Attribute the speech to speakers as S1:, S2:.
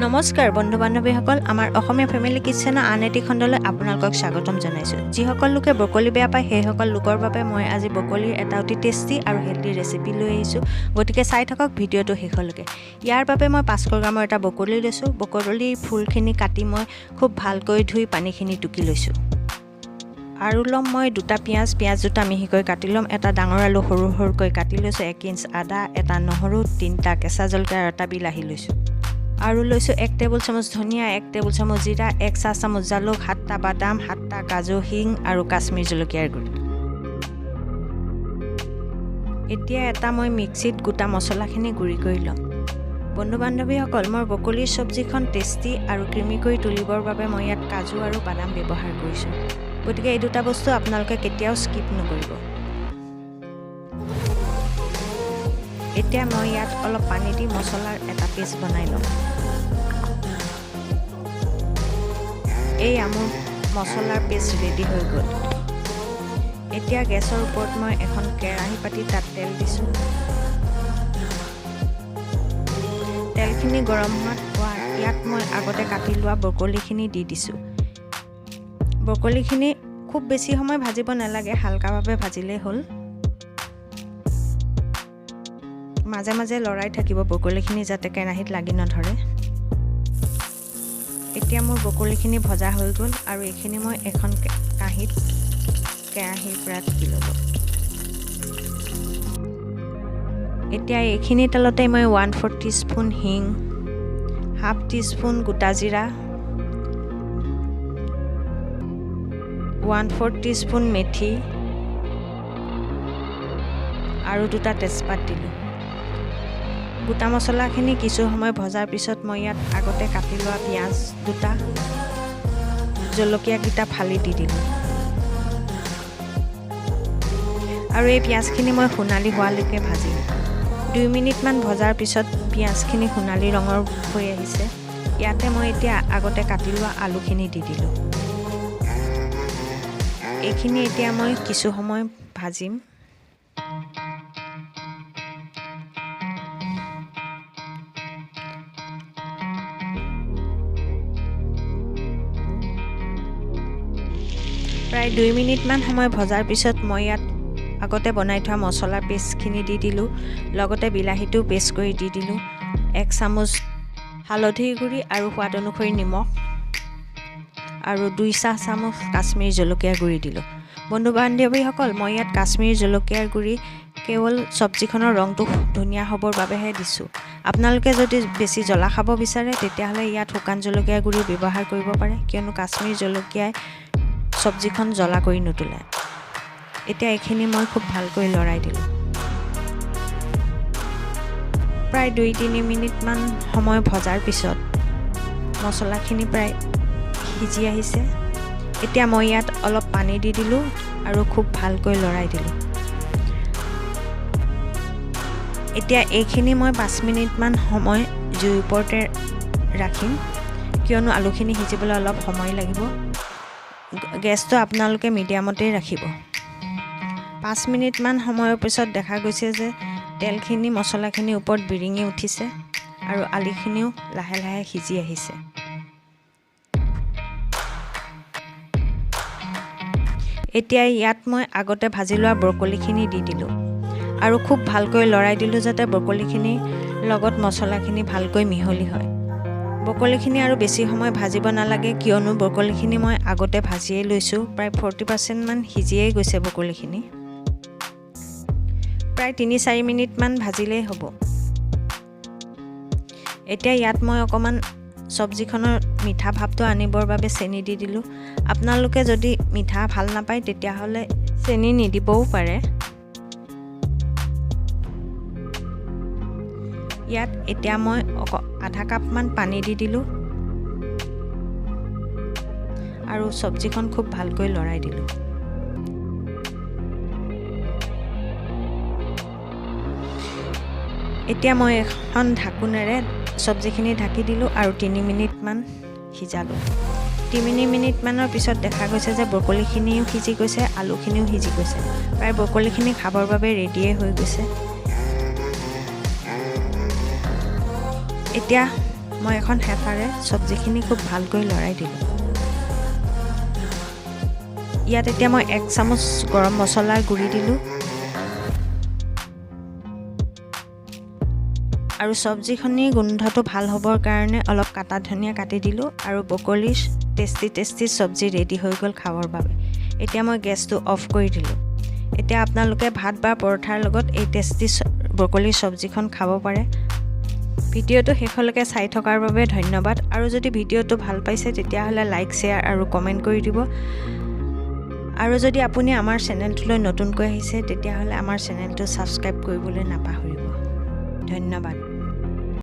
S1: নমস্কাৰ বন্ধু বান্ধৱীসকল, আমাৰ অসমীয়া ফেমিলি কিটচেনৰ আন এটি খণ্ডলৈ আপোনালোকক স্বাগতম জনাইছোঁ। যিসকল লোকে ব্ৰকলি বেয়া পায় সেইসকল লোকৰ বাবে মই আজি ব্ৰকলিৰ এটা অতি টেষ্টি আৰু হেল্ডি ৰেচিপি লৈ আহিছোঁ। গতিকে চাই থাকক ভিডিঅ'টো শেষলৈকে। ইয়াৰ বাবে মই 500 গ্ৰামৰ এটা ব্ৰকলি লৈছোঁ। ব্ৰকলিৰ ফুলখিনি কাটি মই খুব ভালকৈ ধুই পানীখিনি টুকি লৈছোঁ। আৰু ল'ম মই দুটা পিঁয়াজ দুটা মিহিকৈ কাটি ল'ম। এটা ডাঙৰ আলু সৰু সৰুকৈ কাটি লৈছোঁ। 1 ইঞ্চ আদা, এটা নহৰু, 3টা কেঁচা জলকীয়া আৰু এটা বিলাহী লৈছোঁ। আৰু লৈছোঁ 1 টেবুল চামুচ ধনিয়া, 1 টেবুল চামুচ জিৰা, 1 চাহ চামুচ জালুক, 7টা বাদাম, 7টা কাজু, হিং আৰু কাশ্মীৰ জলকীয়াৰ গুড়ি। এতিয়া এটা মই মিক্সিত গোটা মছলাখিনি গুড়ি কৰি ল'ম। বন্ধু বান্ধৱীসকল, মই ব্ৰকলিৰ চব্জিখন টেষ্টি আৰু ক্ৰিমি কৰি তুলিবৰ বাবে মই ইয়াত কাজু আৰু বাদাম ব্যৱহাৰ কৰিছোঁ। গতিকে এই দুটা বস্তু আপোনালোকে কেতিয়াও স্কিপ নকৰিব। এতিয়া মই ইয়াত অলপ পানী দি মছলাৰ এটা পেষ্ট বনাই ল'ম। এই মোৰ মছলাৰ পেষ্ট ৰেডি হৈ গ'ল। এতিয়া গেছৰ ওপৰত মই এখন কেৰাহী পাতি তাত তেল দিছোঁ। তেলখিনি গৰম হোৱাত ইয়াত মই আগতে কাটি লোৱা ব্ৰকলিখিনি দি দিছোঁ। ব্ৰকলিখিনি খুব বেছি সময় ভাজিব নালাগে, হালকাভাৱে ভাজিলেই হ'ল। মাজে মাজে লৰাই থাকিব ব্ৰকলিখিনি যাতে কেৰাহীত লাগি নধৰে। এতিয়া মোৰ ব্ৰকলিখিনি ভজা হৈ গ'ল আৰু এইখিনি মই এখন কাঁহীত কেৰাহীৰ পৰা তুলি ল'ব। এতিয়া এইখিনি তেলতে মই 1/4 টিস্পুন হিং, 1/2 টিস্পুন গোটা জিৰা, 1/4 টিস্পুন মেথি আৰু 2টা তেজপাত দিলোঁ। গোটা মছলাখিনি কিছু সময় ভজাৰ পিছত মই ইয়াত আগতে কাটি লোৱা পিঁয়াজ দুটা, জলকীয়াকেইটা ফালি দি দিলোঁ। আৰু এই পিঁয়াজখিনি মই সোণালী হোৱালৈকে ভাজিম। 2 মিনিটমান ভজাৰ পিছত পিঁয়াজখিনি সোণালী ৰঙৰ হৈ আহিছে। ইয়াতে মই এতিয়া আগতে কাটি লোৱা আলুখিনি দি দিলোঁ। এইখিনি এতিয়া মই কিছু সময় ভাজিম। প্ৰায় 2 মিনিটমান সময় ভজাৰ পিছত মই ইয়াত আগতে বনাই থোৱা মছলাৰ পেষ্টখিনি দি দিলোঁ। লগতে বিলাহীটো পেষ্ট কৰি দি দিলোঁ। 1 চামুচ হালধিৰ গুড়ি আৰু সোৱাদ অনুসৰি নিমখ আৰু 2 চাহ চামুচ কাশ্মীৰ জলকীয়াৰ গুড়ি দিলোঁ। বন্ধু বান্ধৱীসকল, মই ইয়াত কাশ্মীৰ জলকীয়াৰ গুড়ি কেৱল চব্জিখনৰ ৰংটো ধুনীয়া হ'বৰ বাবেহে দিছোঁ। আপোনালোকে যদি বেছি জ্বলা খাব বিচাৰে তেতিয়াহ'লে ইয়াত শুকান জলকীয়াৰ গুড়ি ব্যৱহাৰ কৰিব পাৰে, কিয়নো কাশ্মীৰ জলকীয়াই চব্জিখন জ্বলা কৰি নোতোলে। এতিয়া এইখিনি মই খুব ভালকৈ লৰাই দিলোঁ। প্ৰায় 2-3 মিনিটমান সময় ভজাৰ পিছত মছলাখিনি প্ৰায় সিজি আহিছে। এতিয়া মই ইয়াত অলপ পানী দি দিলোঁ আৰু খুব ভালকৈ লৰাই দিলোঁ। এতিয়া এইখিনি মই 5 মিনিটমান সময় জুইৰ ওপৰতে ৰাখিম, কিয়নো আলুখিনি সিজিবলৈ অলপ সময় লাগিব। গেছটো আপোনালোকে মিডিয়ামতেই ৰাখিব। 5 মিনিটমান সময়ৰ পিছত দেখা গৈছে যে তেলখিনি মছলাখিনিৰ ওপৰত বিৰিঙি উঠিছে আৰু আলুখিনিও লাহে লাহে সিজি আহিছে। এতিয়া ইয়াত মই আগতে ভাজি লোৱা ব্ৰকলিখিনি দি দিলোঁ আৰু খুব ভালকৈ লৰাই দিলোঁ যাতে ব্ৰকলিখিনিৰ লগত মছলাখিনি ভালকৈ মিহলি হয়। ব্ৰকলিখিনি আৰু বেছি সময় ভাজিব নালাগে, কিয়নো ব্ৰকলিখিনি মই আগতে ভাজিয়ে লৈছোঁ। প্ৰায় 40% মান সিজিয়েই গৈছে ব্ৰকলিখিনি। প্ৰায় 3-4 মিনিটমান ভাজিলেই হ'ব। এতিয়া ইয়াত মই অকণমান চব্জিখনৰ মিঠা ভাৱটো আনিবৰ বাবে চেনি দি দিলোঁ। আপোনালোকে যদি মিঠা ভাল নাপায় তেতিয়াহ'লে চেনি নিদিবও পাৰে। ইয়াত এতিয়া মই আধা কাপমান পানী দি দিলোঁ আৰু চব্জিখন খুব ভালকৈ লৰাই দিলোঁ। এতিয়া মই এখন ঢাকোনেৰে চব্জিখিনি ঢাকি দিলোঁ আৰু 3 মিনিটমান সিজালোঁ। 3 মিনিটমানৰ পিছত দেখা গৈছে যে ব্ৰকলিখিনিও সিজি গৈছে, আলুখিনিও সিজি গৈছে। প্ৰায় ব্ৰকলিখিনি খাবৰ বাবে ৰেডিয়ে হৈ গৈছে। এতিয়া মই এখন হেতাৰে চব্জিখিনি খুব ভালকৈ লৰাই দিলোঁ। ইয়াত এতিয়া মই 1 চামুচ গৰম মছলাৰ গুড়ি দিলোঁ আৰু চব্জিখনিৰ গোন্ধটো ভাল হ'বৰ কাৰণে অলপ কাটা ধনিয়া কাটি দিলোঁ আৰু ব্ৰকলিৰ টেষ্টি চব্জি ৰেডি হৈ গ'ল খাবৰ বাবে। এতিয়া মই গেছটো অফ কৰি দিলোঁ। এতিয়া আপোনালোকে ভাত বা পৰঠাৰ লগত এই টেষ্টি ব্ৰকলিৰ চব্জিখন খাব পাৰে। ভিডিঅ'টো শেষলৈকে চাই থকাৰ বাবে ধন্যবাদ আৰু যদি ভিডিঅ'টো ভাল পাইছে তেতিয়াহ'লে লাইক, শ্বেয়াৰ আৰু কমেণ্ট কৰি দিব। আৰু যদি আপুনি আমাৰ চেনেলটোলৈ নতুনকৈ আহিছে তেতিয়াহ'লে আমাৰ চেনেলটো ছাবস্ক্ৰাইব কৰিবলৈ নাপাহৰিব। ধন্যবাদ।